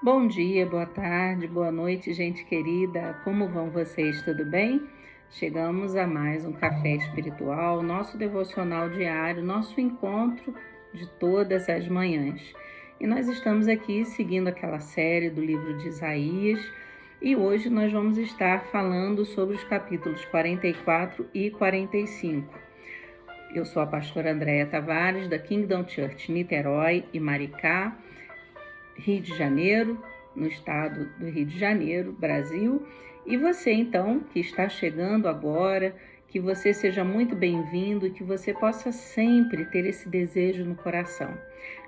Bom dia, boa tarde, boa noite, gente querida. Como vão vocês? Tudo bem? Chegamos a mais um café espiritual, nosso devocional diário, nosso encontro de todas as manhãs. E nós estamos aqui seguindo aquela série do livro de Isaías e hoje nós vamos estar falando sobre os capítulos 44 e 45. Eu sou a pastora Andréia Tavares, da Kingdom Church Niterói e Maricá, Rio de Janeiro, no estado do Rio de Janeiro, Brasil. E você, então, que está chegando agora, que você seja muito bem-vindo e que você possa sempre ter esse desejo no coração.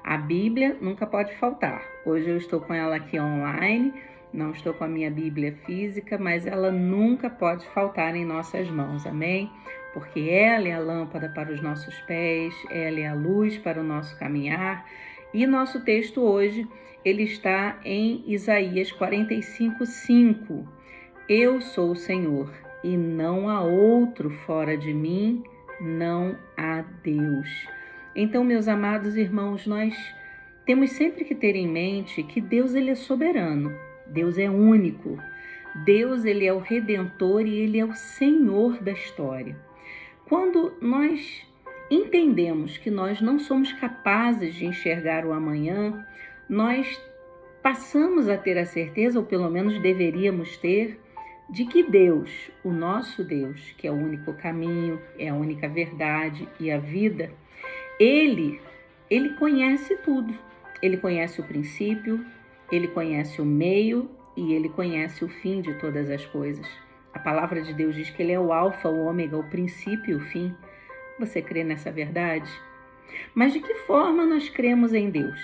A Bíblia nunca pode faltar. Hoje eu estou com ela aqui online, não estou com a minha Bíblia física, mas ela nunca pode faltar em nossas mãos, amém? Porque ela é a lâmpada para os nossos pés, ela é a luz para o nosso caminhar. E nosso texto hoje, ele está em Isaías 45:5. Eu sou o Senhor, e não há outro fora de mim, não há Deus. Então, meus amados irmãos, nós temos sempre que ter em mente que Deus, ele é soberano, Deus é único, Deus, ele é o Redentor e ele é o Senhor da história. Quando nós entendemos que nós não somos capazes de enxergar o amanhã, nós passamos a ter a certeza, ou pelo menos deveríamos ter, de que Deus, o nosso Deus, que é o único caminho, é a única verdade e a vida, Ele conhece tudo. Ele conhece o princípio, Ele conhece o meio e Ele conhece o fim de todas as coisas. A palavra de Deus diz que Ele é o alfa, o ômega, o princípio e o fim. Você crê nessa verdade? Mas de que forma nós cremos em Deus?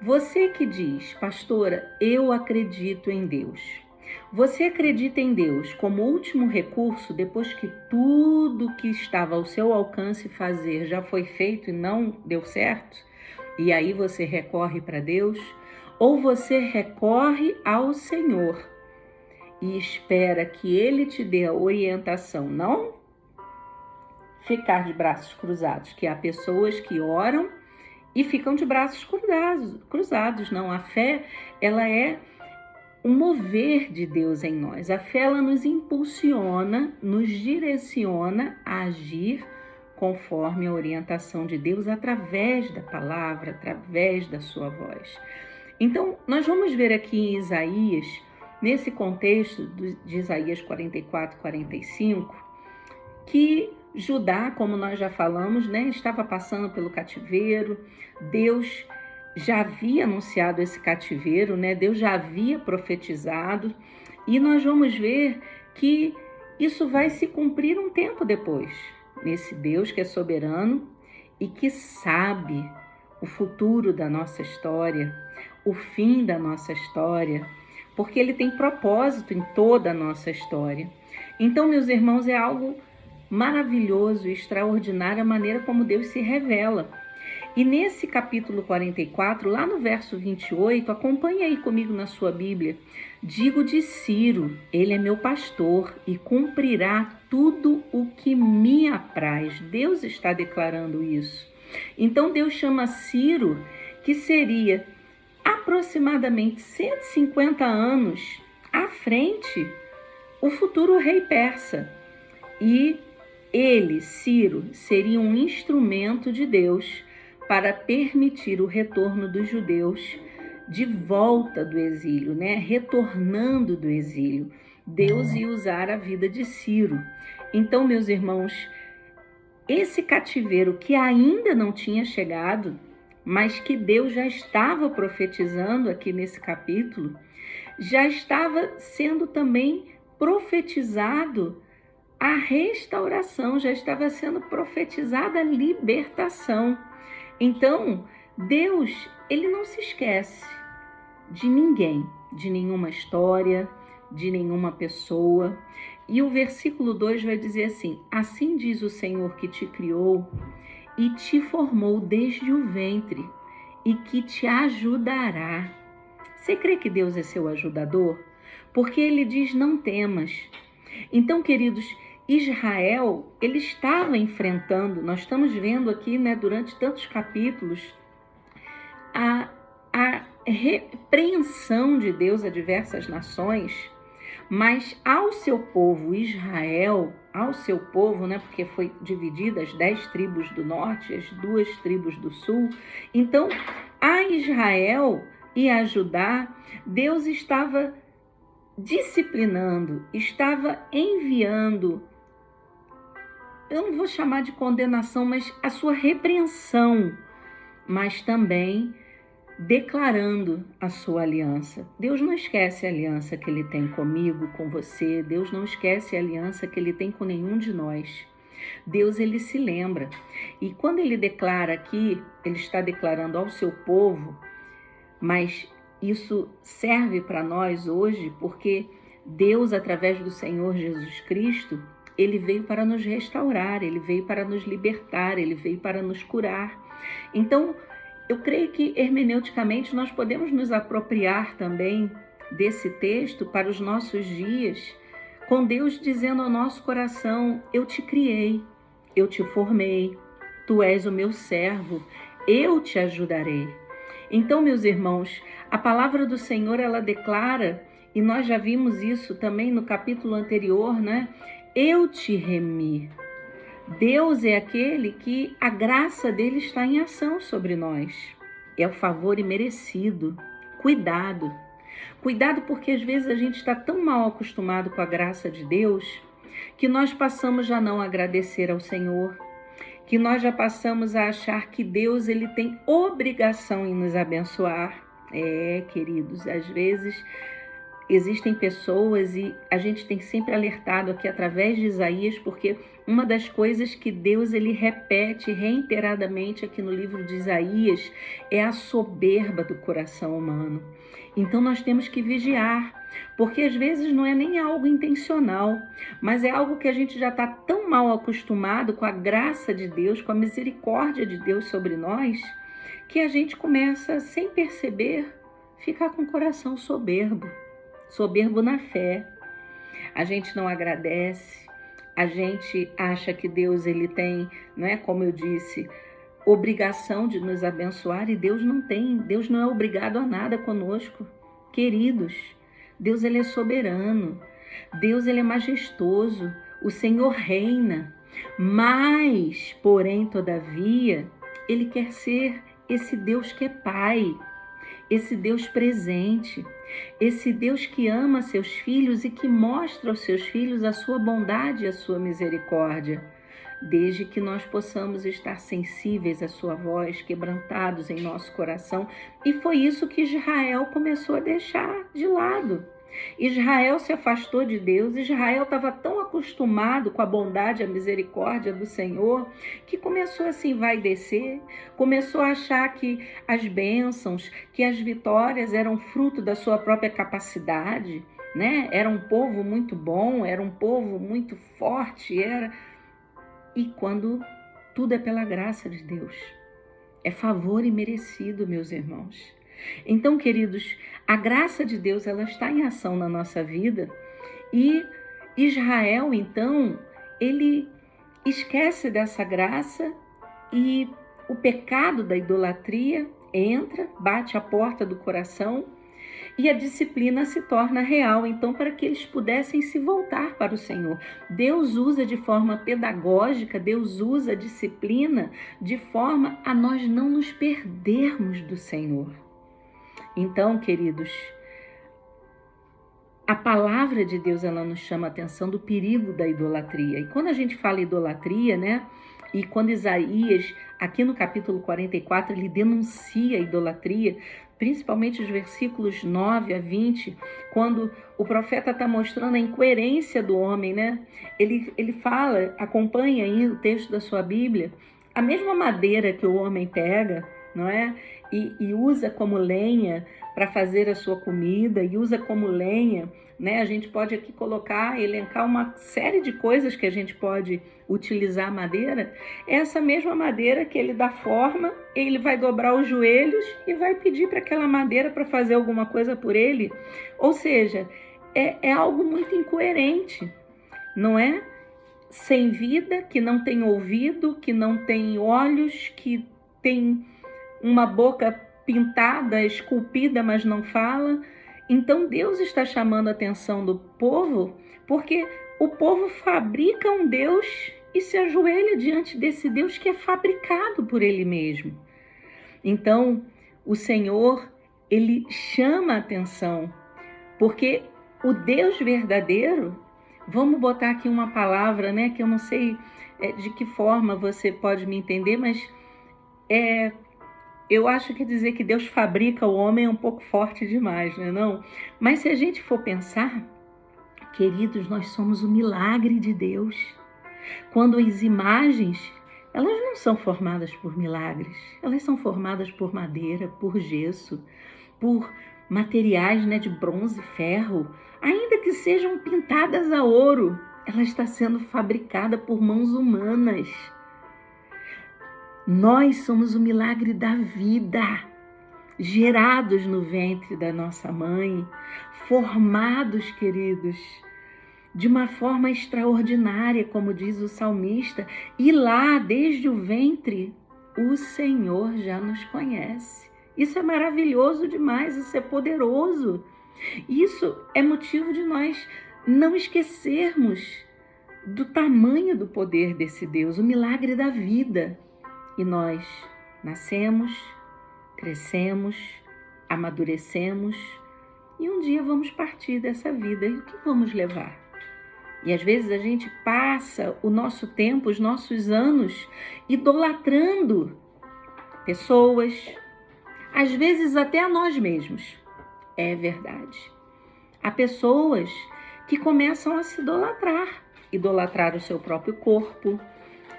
Você que diz, pastora, eu acredito em Deus. Você acredita em Deus como último recurso depois que tudo que estava ao seu alcance fazer já foi feito e não deu certo? E aí você recorre para Deus? Ou você recorre ao Senhor e espera que Ele te dê a orientação, não ficar de braços cruzados, que há pessoas que oram e ficam de braços cruzados. Não, a fé, ela é um mover de Deus em nós. A fé, ela nos impulsiona, nos direciona a agir conforme a orientação de Deus através da palavra, através da sua voz. Então, nós vamos ver aqui em Isaías, nesse contexto de Isaías 44, 45, que Judá, como nós já falamos, estava passando pelo cativeiro. Deus já havia anunciado esse cativeiro, Deus já havia profetizado, e nós vamos ver que isso vai se cumprir um tempo depois, nesse Deus que é soberano e que sabe o futuro da nossa história, o fim da nossa história, porque Ele tem propósito em toda a nossa história. Então, meus irmãos, é algo maravilhoso e extraordinário a maneira como Deus se revela. E nesse capítulo 44, lá no verso 28, acompanhe aí comigo na sua Bíblia. Digo de Ciro, ele é meu pastor e cumprirá tudo o que me apraz. Deus está declarando isso. Então Deus chama Ciro, que seria aproximadamente 150 anos à frente, o futuro rei persa. E ele, Ciro, seria um instrumento de Deus para permitir o retorno dos judeus de volta do exílio, retornando do exílio. Deus ia usar a vida de Ciro. Então, meus irmãos, esse cativeiro que ainda não tinha chegado, mas que Deus já estava profetizando aqui nesse capítulo, já estava sendo também profetizado a restauração, já estava sendo profetizada a libertação. Então, Deus, ele não se esquece de ninguém, de nenhuma história, de nenhuma pessoa. E o versículo 2 vai dizer assim: assim diz o Senhor que te criou e te formou desde o ventre e que te ajudará. Você crê que Deus é seu ajudador? Porque ele diz, não temas. Então, queridos, Israel, ele estava enfrentando, nós estamos vendo aqui, durante tantos capítulos, a repreensão de Deus a diversas nações, mas ao seu povo Israel, ao seu povo, né, porque foi dividida as 10 tribos do norte, as 2 tribos do sul. Então, a Israel e a Judá, Deus estava disciplinando, estava enviando, eu não vou chamar de condenação, mas a sua repreensão, mas também declarando a sua aliança. Deus não esquece a aliança que Ele tem comigo, com você. Deus não esquece a aliança que Ele tem com nenhum de nós. Deus, Ele se lembra. E quando Ele declara aqui, Ele está declarando ao seu povo, mas isso serve para nós hoje porque Deus, através do Senhor Jesus Cristo, Ele veio para nos restaurar, Ele veio para nos libertar, Ele veio para nos curar. Então, eu creio que hermeneuticamente nós podemos nos apropriar também desse texto para os nossos dias, com Deus dizendo ao nosso coração: eu te criei, eu te formei, tu és o meu servo, eu te ajudarei. Então, meus irmãos, a palavra do Senhor, ela declara, e nós já vimos isso também no capítulo anterior, né? Eu te remi. Deus é aquele que a graça dele está em ação sobre nós. É o favor imerecido. Cuidado. Cuidado, porque às vezes a gente está tão mal acostumado com a graça de Deus que nós passamos a não agradecer ao Senhor, que nós já passamos a achar que Deus ele tem obrigação em nos abençoar. Queridos, às vezes existem pessoas, e a gente tem sempre alertado aqui através de Isaías, porque uma das coisas que Deus ele repete reiteradamente aqui no livro de Isaías é a soberba do coração humano. Então nós temos que vigiar, porque às vezes não é nem algo intencional, mas é algo que a gente já está tão mal acostumado com a graça de Deus, com a misericórdia de Deus sobre nós, que a gente começa, sem perceber, ficar com o coração soberbo na fé. A gente não agradece, a gente acha que Deus ele tem, não é, como eu disse, obrigação de nos abençoar, e Deus não tem. Deus não é obrigado a nada conosco. Queridos, Deus ele é soberano, Deus ele é majestoso, o Senhor reina, mas, porém, todavia, ele quer ser esse Deus que é Pai, esse Deus presente, esse Deus que ama seus filhos e que mostra aos seus filhos a sua bondade e a sua misericórdia, desde que nós possamos estar sensíveis à sua voz, quebrantados em nosso coração. E foi isso que Israel começou a deixar de lado. Israel se afastou de Deus. Israel estava tão acostumado com a bondade e a misericórdia do Senhor que começou a se envaidecer, começou a achar que as bênçãos, que as vitórias eram fruto da sua própria capacidade, né? Era um povo muito bom, era um povo muito forte, E quando tudo é pela graça de Deus, é favor imerecido, meus irmãos. Então, queridos, a graça de Deus ela está em ação na nossa vida, e Israel, então, ele esquece dessa graça e o pecado da idolatria entra, bate a porta do coração e a disciplina se torna real, então, para que eles pudessem se voltar para o Senhor. Deus usa de forma pedagógica, Deus usa a disciplina de forma a nós não nos perdermos do Senhor. Então, queridos, a palavra de Deus ela nos chama a atenção do perigo da idolatria. E quando a gente fala idolatria, né? E quando Isaías, aqui no capítulo 44, ele denuncia a idolatria, principalmente os versículos 9 a 20, quando o profeta está mostrando a incoerência do homem, né? Ele fala, acompanha aí o texto da sua Bíblia, a mesma madeira que o homem pega, não é? E usa como lenha para fazer a sua comida, e usa como lenha, né? A gente pode aqui colocar, elencar uma série de coisas que a gente pode utilizar a madeira. Essa mesma madeira que ele dá forma, ele vai dobrar os joelhos e vai pedir para aquela madeira para fazer alguma coisa por ele. Ou seja, é algo muito incoerente, não é? Sem vida, que não tem ouvido, que não tem olhos, que tem uma boca pintada, esculpida, mas não fala. Então Deus está chamando a atenção do povo, porque o povo fabrica um Deus e se ajoelha diante desse Deus que é fabricado por ele mesmo. Então, o Senhor, ele chama a atenção, porque o Deus verdadeiro, vamos botar aqui uma palavra, né, que eu não sei de que forma você pode me entender, mas eu acho que dizer que Deus fabrica o homem é um pouco forte demais, né, não? Mas se a gente for pensar, queridos, nós somos o milagre de Deus. Quando as imagens, elas não são formadas por milagres, elas são formadas por madeira, por gesso, por materiais, né, de bronze, ferro, ainda que sejam pintadas a ouro, ela está sendo fabricada por mãos humanas. Nós somos o milagre da vida, gerados no ventre da nossa mãe, formados, queridos, de uma forma extraordinária, como diz o salmista, e lá, desde o ventre, o Senhor já nos conhece. Isso é maravilhoso demais, isso é poderoso. Isso é motivo de nós não esquecermos do tamanho do poder desse Deus, o milagre da vida. E nós nascemos, crescemos, amadurecemos e um dia vamos partir dessa vida. E o que vamos levar? E às vezes a gente passa o nosso tempo, os nossos anos, idolatrando pessoas, às vezes até a nós mesmos. É verdade. Há pessoas que começam a se idolatrar o seu próprio corpo,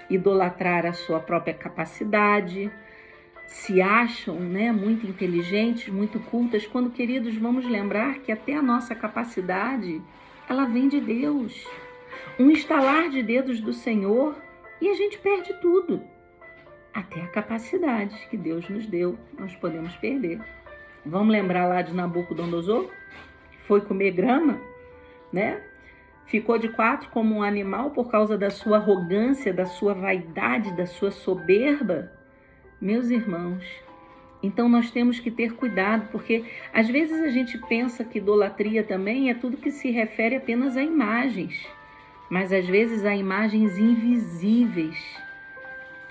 idolatrar a sua própria capacidade, se acham, né, muito inteligentes, muito cultas, quando, queridos, vamos lembrar que até a nossa capacidade, ela vem de Deus. Um estalar de dedos do Senhor e a gente perde tudo. Até a capacidade que Deus nos deu, nós podemos perder. Vamos lembrar lá de Nabucodonosor? Foi comer grama, né? Ficou de quatro como um animal por causa da sua arrogância, da sua vaidade, da sua soberba. Meus irmãos, então nós temos que ter cuidado, porque às vezes a gente pensa que idolatria também é tudo que se refere apenas a imagens, mas às vezes há imagens invisíveis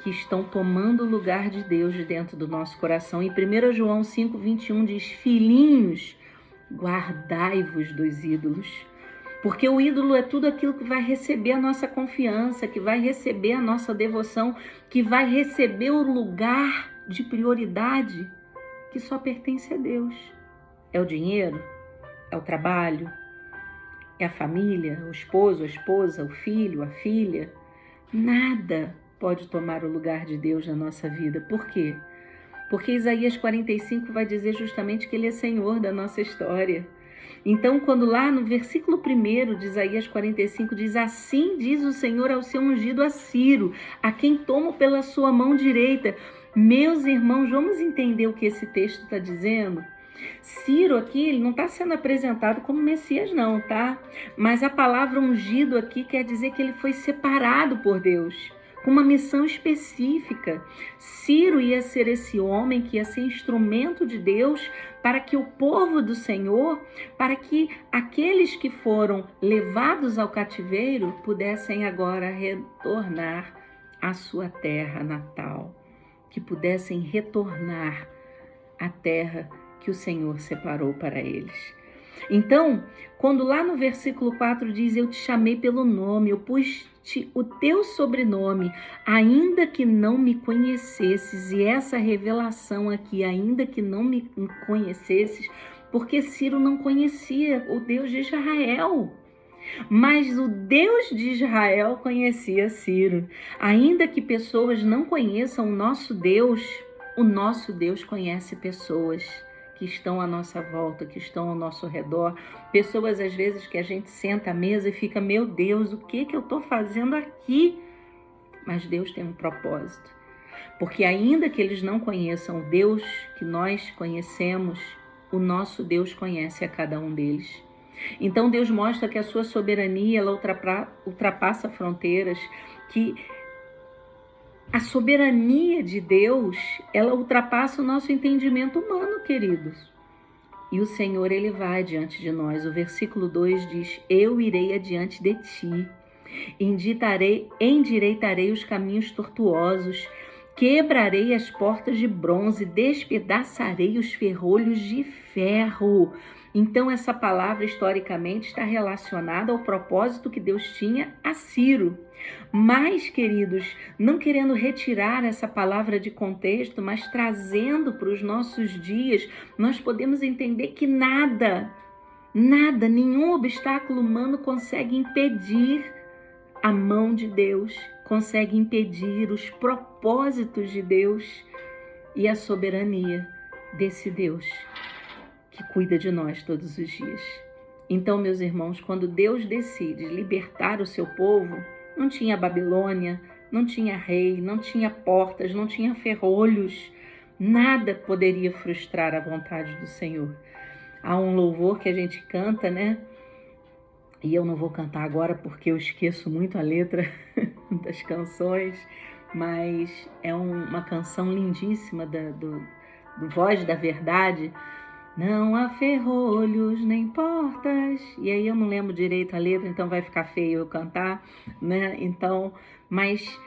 que estão tomando o lugar de Deus dentro do nosso coração. E 1 João 5,21 diz: filhinhos, guardai-vos dos ídolos. Porque o ídolo é tudo aquilo que vai receber a nossa confiança, que vai receber a nossa devoção, que vai receber o lugar de prioridade que só pertence a Deus. É o dinheiro, é o trabalho, é a família, o esposo, a esposa, o filho, a filha. Nada pode tomar o lugar de Deus na nossa vida. Por quê? Porque Isaías 45 vai dizer justamente que Ele é Senhor da nossa história. Então, quando lá no versículo 1 de Isaías 45 diz: assim diz o Senhor ao seu ungido, a Ciro, a quem tomo pela sua mão direita. Meus irmãos, vamos entender o que esse texto está dizendo? Ciro aqui, ele não está sendo apresentado como Messias não, tá? Mas a palavra ungido aqui quer dizer que ele foi separado por Deus, com uma missão específica. Ciro ia ser esse homem que ia ser instrumento de Deus para que o povo do Senhor, para que aqueles que foram levados ao cativeiro pudessem agora retornar à sua terra natal, que pudessem retornar à terra que o Senhor separou para eles. Então, quando lá no versículo 4 diz: eu te chamei pelo nome, eu pus-te o teu sobrenome, ainda que não me conhecesses. E essa revelação aqui, ainda que não me conhecesses, porque Ciro não conhecia o Deus de Israel. Mas o Deus de Israel conhecia Ciro. Ainda que pessoas não conheçam o nosso Deus conhece pessoas que estão à nossa volta, que estão ao nosso redor. Pessoas, às vezes, que a gente senta à mesa e fica: meu Deus, o que eu estou fazendo aqui? Mas Deus tem um propósito. Porque ainda que eles não conheçam o Deus que nós conhecemos, o nosso Deus conhece a cada um deles. Então Deus mostra que a sua soberania, ela ultrapassa fronteiras, que A soberania de Deus, ela ultrapassa o nosso entendimento humano, queridos. E o Senhor, ele vai diante de nós. O versículo 2 diz: eu irei adiante de ti, endireitarei os caminhos tortuosos, quebrarei as portas de bronze, despedaçarei os ferrolhos de ferro. Então, essa palavra, historicamente, está relacionada ao propósito que Deus tinha a Ciro. Mas, queridos, não querendo retirar essa palavra de contexto, mas trazendo para os nossos dias, nós podemos entender que nada, nenhum obstáculo humano consegue impedir a mão de Deus, consegue impedir os propósitos de Deus e a soberania desse Deus que cuida de nós todos os dias. Então, meus irmãos, quando Deus decide libertar o seu povo, não tinha Babilônia, não tinha rei, não tinha portas, não tinha ferrolhos, nada poderia frustrar a vontade do Senhor. Há um louvor que a gente canta, né? E eu não vou cantar agora porque eu esqueço muito a letra das canções, mas é uma canção lindíssima do Voz da Verdade. Não há ferrolhos nem portas. E aí eu não lembro direito a letra, então vai ficar feio eu cantar, né? Então, mas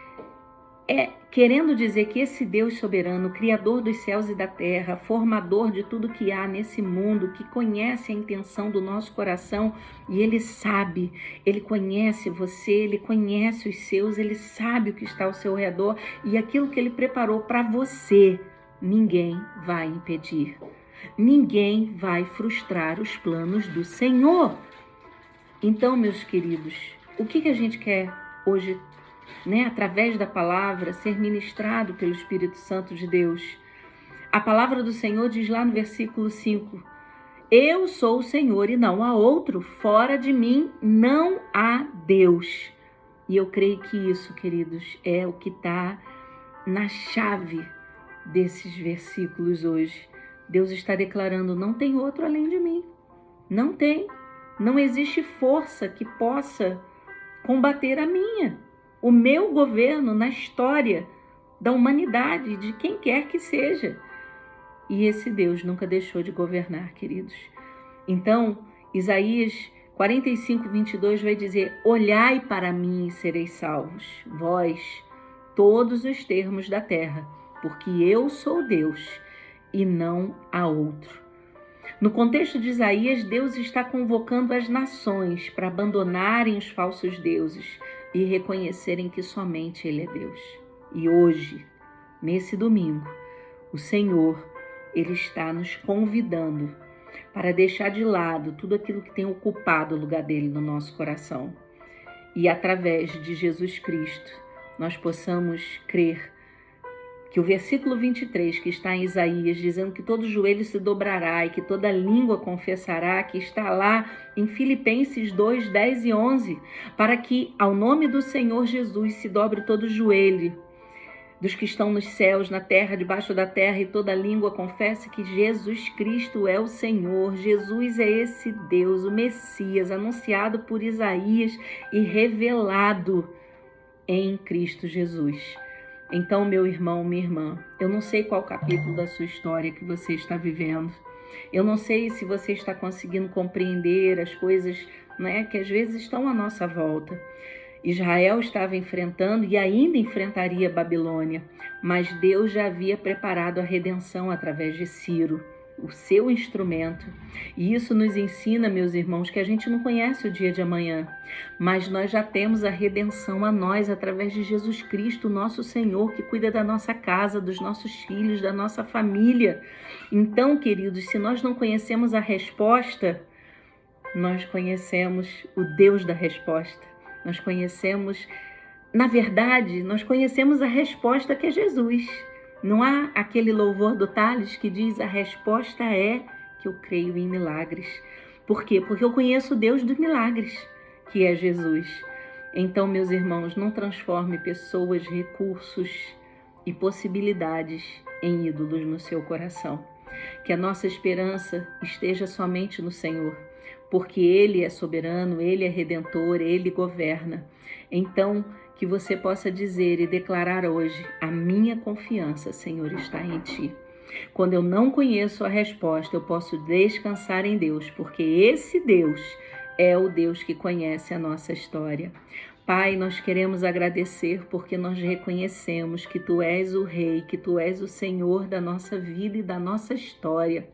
querendo dizer que esse Deus soberano, criador dos céus e da terra, formador de tudo que há nesse mundo, que conhece a intenção do nosso coração, e ele sabe, ele conhece você, ele conhece os seus, ele sabe o que está ao seu redor, e aquilo que ele preparou para você, ninguém vai impedir. Ninguém vai frustrar os planos do Senhor. Então, meus queridos, o que a gente quer hoje, né, através da palavra, ser ministrado pelo Espírito Santo de Deus? A palavra do Senhor diz lá no versículo 5: eu sou o Senhor e não há outro, fora de mim não há Deus. E eu creio que isso, queridos, é o que está na chave desses versículos hoje. Deus está declarando: não tem outro além de mim. Não tem. Não existe força que possa combater a minha, o meu governo na história da humanidade, de quem quer que seja. E esse Deus nunca deixou de governar, queridos. Então, Isaías 45, 22 vai dizer: olhai para mim e sereis salvos, vós, todos os termos da terra, porque eu sou Deus e não há outro. No contexto de Isaías, Deus está convocando as nações para abandonarem os falsos deuses e reconhecerem que somente Ele é Deus. E hoje, nesse domingo, o Senhor, Ele está nos convidando para deixar de lado tudo aquilo que tem ocupado o lugar dele no nosso coração. E através de Jesus Cristo, nós possamos crer que o versículo 23, que está em Isaías, dizendo que todo joelho se dobrará e que toda língua confessará, que está lá em Filipenses 2, 10 e 11, para que ao nome do Senhor Jesus se dobre todo joelho dos que estão nos céus, na terra, debaixo da terra, e toda língua confesse que Jesus Cristo é o Senhor. Jesus é esse Deus, o Messias, anunciado por Isaías e revelado em Cristo Jesus. Então, meu irmão, minha irmã, eu não sei qual capítulo da sua história que você está vivendo. Eu não sei se você está conseguindo compreender as coisas, né, que às vezes estão à nossa volta. Israel estava enfrentando e ainda enfrentaria Babilônia, mas Deus já havia preparado a redenção através de Ciro, o seu instrumento. E isso nos ensina, meus irmãos, que a gente não conhece o dia de amanhã, mas nós já temos a redenção a nós através de Jesus Cristo, nosso Senhor, que cuida da nossa casa, dos nossos filhos, da nossa família. Então, queridos, se nós não conhecemos a resposta, nós conhecemos o Deus da resposta. Nós conhecemos, na verdade, nós conhecemos a resposta, que é Jesus. Não há aquele louvor do Tales que diz: a resposta é que eu creio em milagres. Por quê? Porque eu conheço o Deus dos milagres, que é Jesus. Então, meus irmãos, não transforme pessoas, recursos e possibilidades em ídolos no seu coração. Que a nossa esperança esteja somente no Senhor, porque Ele é soberano, Ele é redentor, Ele governa. Então, que que você possa dizer e declarar hoje: a minha confiança, Senhor, está em Ti. Quando eu não conheço a resposta, eu posso descansar em Deus, porque esse Deus é o Deus que conhece a nossa história. Pai, nós queremos agradecer porque nós reconhecemos que Tu és o Rei, que Tu és o Senhor da nossa vida e da nossa história.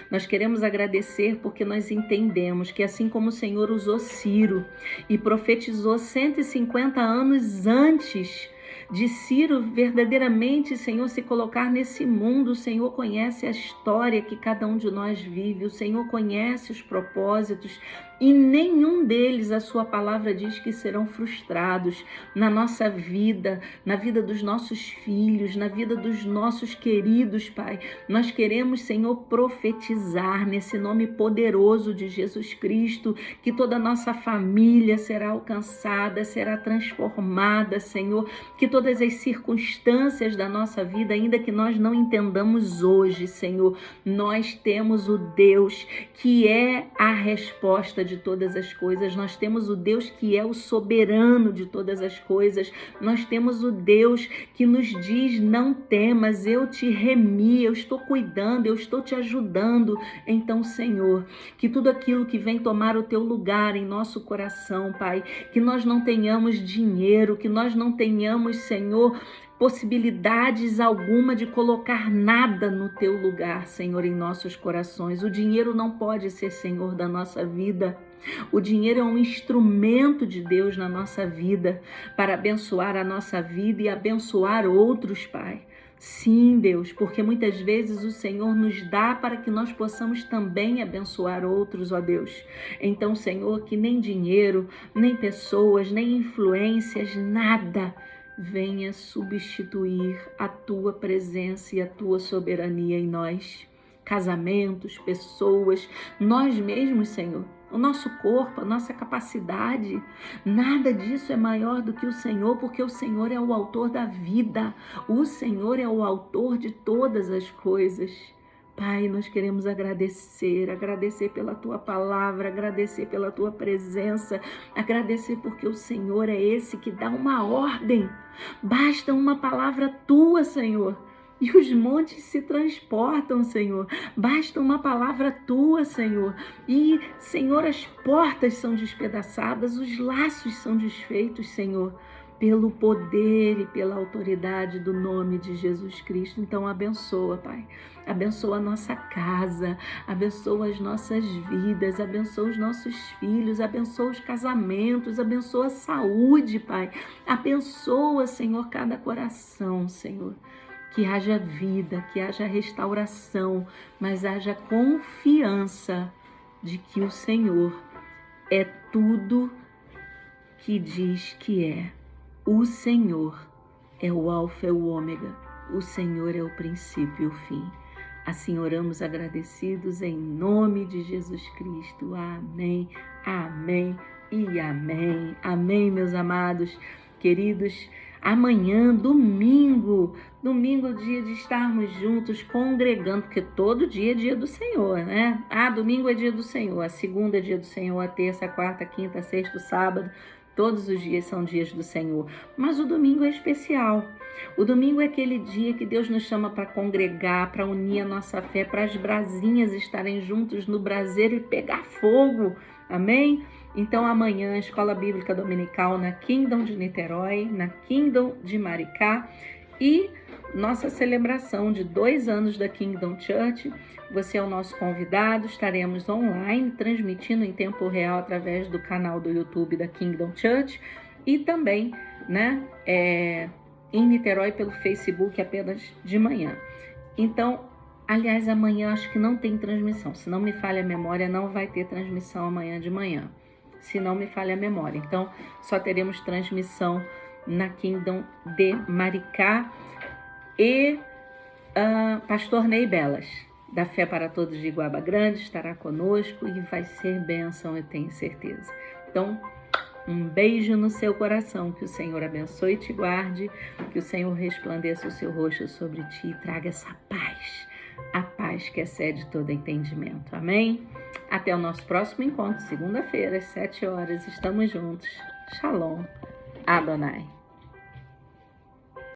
Nós queremos agradecer porque nós entendemos que assim como o Senhor usou Ciro e profetizou 150 anos antes de Ciro verdadeiramente, Senhor, se colocar nesse mundo, o Senhor conhece a história que cada um de nós vive, o Senhor conhece os propósitos e nenhum deles, a sua palavra diz que serão frustrados na nossa vida, na vida dos nossos filhos, na vida dos nossos queridos, Pai. Nós queremos, Senhor, profetizar nesse nome poderoso de Jesus Cristo, que toda a nossa família será alcançada, será transformada, Senhor, que todas as circunstâncias da nossa vida, ainda que nós não entendamos hoje, Senhor, nós temos o Deus que é a resposta de todas as coisas, nós temos o Deus que é o soberano de todas as coisas, nós temos o Deus que nos diz: não temas, eu te remi, eu estou cuidando, eu estou te ajudando. Então, Senhor, que tudo aquilo que vem tomar o teu lugar em nosso coração, Pai, que nós não tenhamos dinheiro, que nós não tenhamos, Senhor, possibilidades alguma de colocar nada no teu lugar, Senhor, em nossos corações. O dinheiro não pode ser Senhor da nossa vida. O dinheiro é um instrumento de Deus na nossa vida para abençoar a nossa vida e abençoar outros, Pai. Sim, Deus, porque muitas vezes o Senhor nos dá para que nós possamos também abençoar outros, ó Deus. Então, Senhor, que nem dinheiro, nem pessoas, nem influências, nada venha substituir a Tua presença e a Tua soberania em nós. Casamentos, pessoas, nós mesmos, Senhor, o nosso corpo, a nossa capacidade, nada disso é maior do que o Senhor, porque o Senhor é o autor da vida, o Senhor é o autor de todas as coisas. Pai, nós queremos agradecer pela Tua palavra, agradecer pela Tua presença, agradecer porque o Senhor é esse que dá uma ordem, basta uma palavra Tua, Senhor, e os montes se transportam, Senhor. Basta uma palavra Tua, Senhor. E, Senhor, as portas são despedaçadas, os laços são desfeitos, Senhor, pelo poder e pela autoridade do nome de Jesus Cristo. Então, abençoa, Pai. Abençoa a nossa casa, abençoa as nossas vidas, abençoa os nossos filhos, abençoa os casamentos, abençoa a saúde, Pai. Abençoa, Senhor, cada coração, Senhor. Que haja vida, que haja restauração, mas haja confiança de que o Senhor é tudo que diz que é. O Senhor é o Alfa e o Ômega, o Senhor é o princípio e o fim. Assim oramos agradecidos em nome de Jesus Cristo. Amém, amém e amém. Amém, meus amados, queridos. Amanhã, domingo, dia de estarmos juntos, congregando, porque todo dia é dia do Senhor, né? Domingo é dia do Senhor, a segunda é dia do Senhor, a terça, a quarta, a quinta, a sexta, o sábado, todos os dias são dias do Senhor. Mas o domingo é especial. O domingo é aquele dia que Deus nos chama para congregar, para unir a nossa fé, para as brasinhas estarem juntos no braseiro e pegar fogo. Amém? Então amanhã, Escola Bíblica Dominical na Kingdom de Niterói, na Kingdom de Maricá e nossa celebração de 2 anos da Kingdom Church. Você é o nosso convidado, estaremos online, transmitindo em tempo real através do canal do YouTube da Kingdom Church e também, né, em Niterói pelo Facebook apenas de manhã. Então, aliás, amanhã acho que não tem transmissão, se não me falha a memória, não vai ter transmissão amanhã de manhã. Se não me falha a memória. Então, só teremos transmissão na Kingdom de Maricá e Pastor Ney Belas, da Fé para Todos de Iguaba Grande, estará conosco e vai ser bênção, eu tenho certeza. Então, um beijo no seu coração, que o Senhor abençoe e te guarde, que o Senhor resplandeça o seu rosto sobre ti e traga essa paz, a paz que excede todo entendimento. Amém? Até o nosso próximo encontro, segunda-feira, às 7 horas. Estamos juntos. Shalom. Adonai.